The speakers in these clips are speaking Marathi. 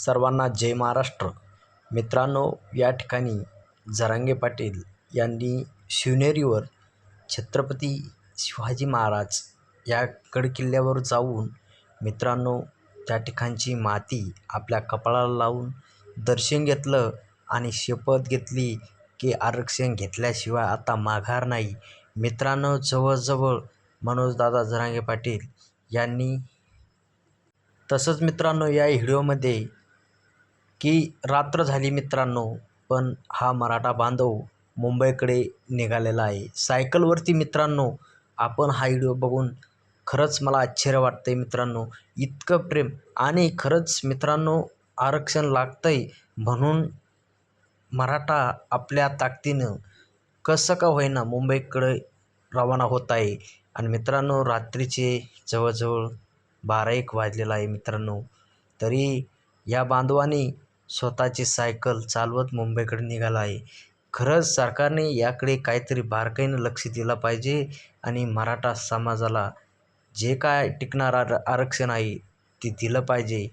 सर्वांना जय महाराष्ट्र. मित्रांनो, या ठिकाणी जरांगे पाटील यांनी शिवनेरीवर छत्रपती शिवाजी महाराज या गडकिल्ल्यावर जाऊन मित्रांनो त्या ठिकाणची माती आपल्या कपाळाला लावून दर्शन घेतलं आणि शपथ घेतली की आरक्षण घेतल्याशिवाय आता माघार नाही. मित्रांनो, जवळजवळ मनोजदादा जरांगे पाटील यांनी तसंच मित्रांनो या व्हिडिओमध्ये की रात्र झाली मित्रांनो, पण हा मराठा बांधव मुंबईकडे निघालेला आहे सायकलवरती. मित्रांनो, आपण हा व्हिडिओ बघून खरंच मला आश्चर्य वाटतंय मित्रांनो, इतकं प्रेम. आणि खरंच मित्रांनो आरक्षण लागतंय म्हणून मराठा आपल्या ताकदीनं कसं का होईना मुंबईकडे रवाना होत आहे. आणि मित्रांनो रात्रीचे जवळजवळ 12-1 वाजलेला आहे मित्रांनो, तरी या बांधवांनी स्वतःची सायकल चालवत मुंबईकडे निघाला आहे. खरंच सरकारने याकडे काहीतरी बारकाईनं लक्ष दिलं पाहिजे आणि मराठा समाजाला जे काय टिकणारं आरक्षण आहे ते दिलं पाहिजे.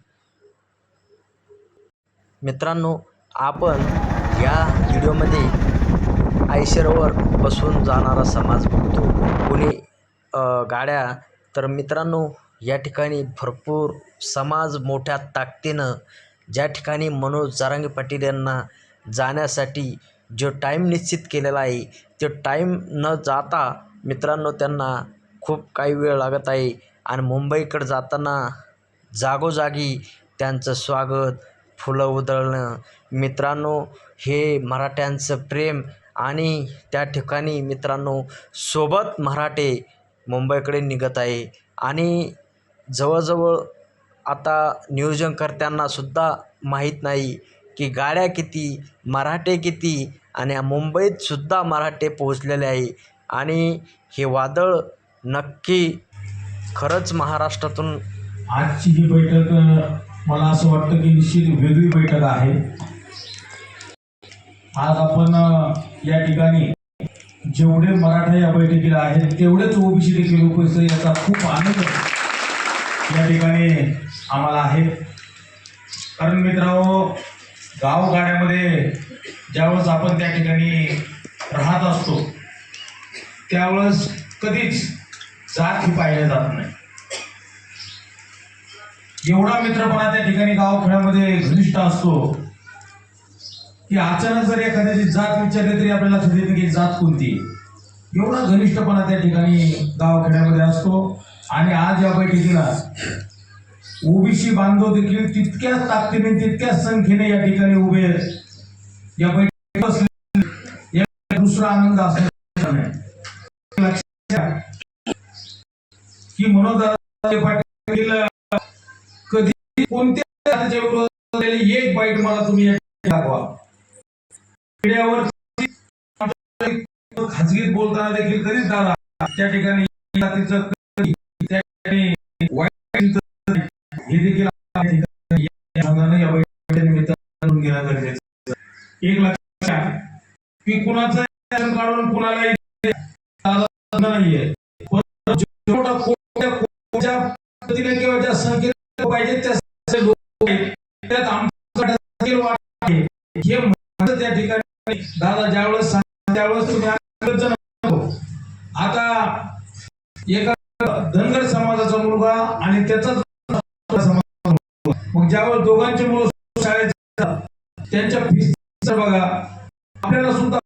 मित्रांनो, आपण या व्हिडिओमध्ये आयशरवर बसून जाणारा समाज बघतो, कोणी गाड्या. तर मित्रांनो या ठिकाणी भरपूर समाज मोठ्या ताकदीनं ज्या ठिकाणी मनोज जरांगे पाटील यांना जाण्यासाठी जो टाईम निश्चित केलेला आहे तो टाईम न जाता मित्रांनो त्यांना खूप काही वेळ लागत आहे. आणि मुंबईकडे जाताना जागोजागी त्यांचं स्वागत, फुलं उधळणं. मित्रांनो हे मराठ्यांचं प्रेम. आणि त्या ठिकाणी मित्रांनो सोबत मराठे मुंबईकडे निघत आहे. आणि जवळजवळ आता नियोजनकर्त्यांनासुद्धा माहीत नाही की गाड्या किती, मराठे किती. आणि मुंबईतसुद्धा मराठे पोहोचलेले आहे. आणि हे वादळ नक्की खरंच महाराष्ट्रातून आजची ही बैठक मला असं वाटतं की निश्चित वेगळी बैठक आहे. आज आपण या ठिकाणी जेवढे मराठा या बैठकीला आहेत तेवढेच ओबीसी देखील उपस्थित, याचा खूप आनंद या ठिकाणी आम्हाला आहे. कारण मित्रांनो गावगाड्यामध्ये ज्यावेळेस आपण त्या ठिकाणी राहत असतो त्यावेळेस कधीच जात ही पाहिल्या जात नाही. एवढा मित्रपणा त्या ठिकाणी गावखेड्यामध्ये घनिष्ठ असतो की अचानक जर एखाद्याची जात विचारली तरी आपल्याला लक्षात येते की जात कोणती. एवढा घनिष्ठपणा त्या ठिकाणी गावखेड्यामध्ये असतो. आणि आज या बैठकीला ओबीसी बांधव देखील तितक्याच ताकदीने तितक्याच संख्येने या ठिकाणी उभे या बैठकीत बसले. दुसरा आनंद असणार की मनोज पाटील कधी कोणत्या विरोधात एक बाईट मला तुम्ही दाखवा. मीडियावर खाजगीत बोलताना देखील कधीच दादा त्या ठिकाणी हे देखील या निमित्तानं घेणं गरजेचं. एक लक्षात की कुणाचं काढून कुणालाही नाहीये, किंवा ज्या संख्येत पाहिजे त्या लोक हे त्या ठिकाणी दादा ज्यावेळेस त्यावेळेस तुम्ही आता एका धनगर समाजाचा मुलगा आणि त्याचा मग ज्यावेळेस दोघांचे मुलं शाळेत त्यांच्या फीस बघा. आपल्याला सुद्धा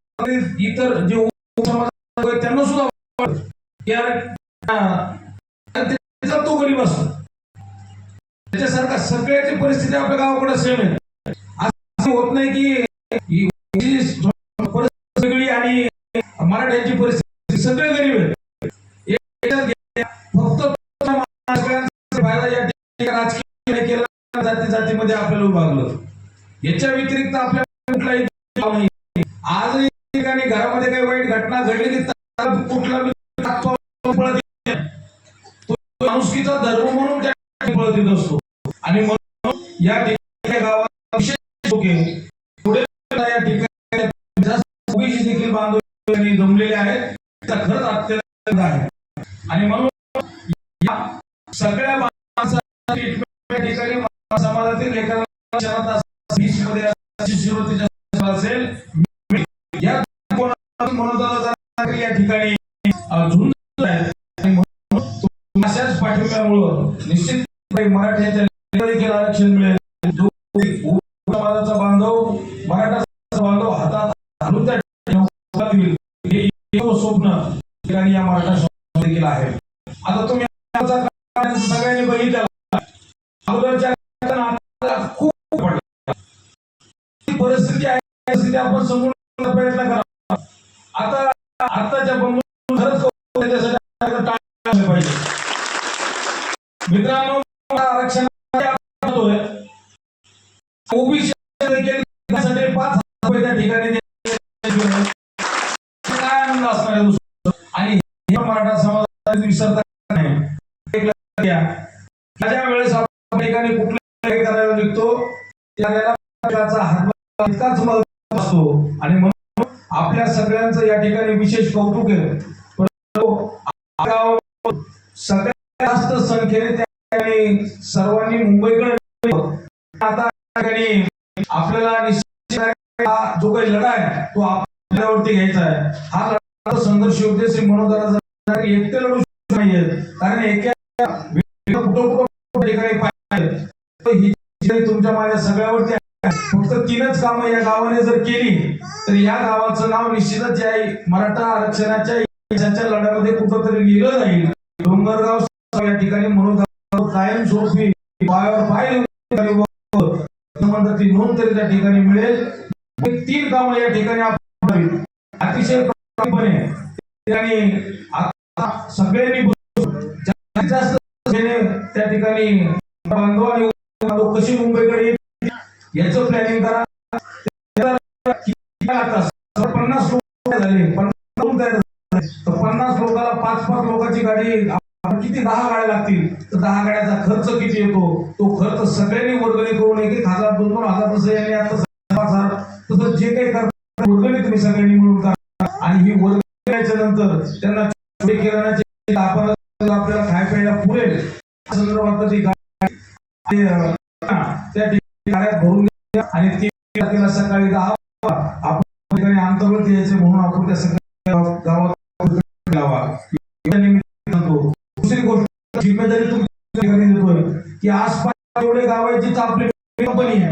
इतर जे समाज त्यांना सुद्धा तो गरीब असतो. त्याच्यासारखा सगळ्याची परिस्थिती आपल्या गावाकडे सेम आहे. असं होत नाही की वेगळी आणि मराठ्यांची परिस्थिती सगळे गरीब आहेत. फक्त राजकीय केला जाती जातीमध्ये आपल्याला विभागलं. याच्या व्यतिरिक्त आपल्याला कुठलाही नाही. आज ठिकाणी घरामध्ये काही वाईट घटना घडली की कुठला माणुसकीचा धर्म म्हणून त्या पळत येत असतो. आणि म्हणून या ठिकाणी गावात विशेष पुढे या ठिकाणी ओबीसी देखील बांधव जमलेले आहेत. खरंच अत्यंत आहे. आणि म्हणून या सगळ्या ठिकाणी समाजातील एखादा 20 मध्ये शिष्यवृत्तीच्या असेल या या ठिकाणी झुंज आहे आणि म्हणून अशाच पाठिंब्यामुळे निश्चित मराठ्याच्या देखील आरक्षण मिळेल. जो समाजाचा बांधव मराठा बांधव हातात घालून त्या हे स्वप्न ठिकाणी या मराठा समाजात देखील आहे. आता तुम्ही सगळ्यांनी बघितलं अगोदरच्या खूप परिस्थिती आहे, परिस्थिती आपण समजून प्रयत्न करा. आता आताच्या खरंच पाहिजे मित्रांनो. आरक्षण ओबीसी देखील 5,000 रुपये त्या ठिकाणी काय आनंद असणार आहे. आणि मराठा समाजाचा विसरता नाही. ज्या वेळेस आपण ठिकाणी कुठल्याही करायला निघतो त्यावेळेला हातभार इतकाच महत्त्वाचा असतो आणि म्हणून आपल्या सगळ्यांचं या ठिकाणी विशेष कौतुक आहे. सगळ्यात जास्त संख्येने त्या ठिकाणी सर्वांनी मुंबईकडे आता आपल्याला जो काही लढा आहे तो आपल्यावरती घ्यायचा आहे. हा लढा संघर्ष उद्देश म्हणून एकटे लढू शकत नाहीये, कारण एका तुमच्या माझ्या सगळ्यावरती फक्त 3च कामं या गावाने जर केली तर या गावाचं नाव निश्चितच या मराठा आरक्षणाच्या लढ्यामध्ये कुठंतरी लिहिलं जाईल. डोंगरगाव या ठिकाणी म्हणून कायमस्वरूपी पायावर पाय नोंद तरी त्या ठिकाणी मिळेल. 3 कामं या ठिकाणी आपण अतिशय सगळ्यांनी जास्त त्या ठिकाणी बांधव आणि कशी मुंबईकडे याचं प्लॅनिंग करा. 50 लोक झाले, 50 लोकांना 5-5 लोकांची गाडी किती 10 गाड्या लागतील तर 10 गाड्याचा खर्च किती येतो तो खर्च सगळ्यांनी वर्गणी करून 1,000 2,000 तसं यांनी आता 5,000 तसं जे काही करता वर्गणी तुम्ही सगळ्यांनी मिळून करा. आणि ही वर्गणी केल्याच्या नंतर त्यांना किराणाचे आपल्याला खाय प्यायला पुरेल संदर्भात ती त्या ठिकाणी गाड्यात भरून घ्या आणि 3 तारखेला सकाळी 10 आपण अंतर्गत यायचे म्हणून आपण त्या सगळ्या गावात लावा. दुसरी गोष्ट जिम्मेदारी तुम्ही देतोय की आसपास एवढे गाव आहे जिथं आपली कंपनी आहे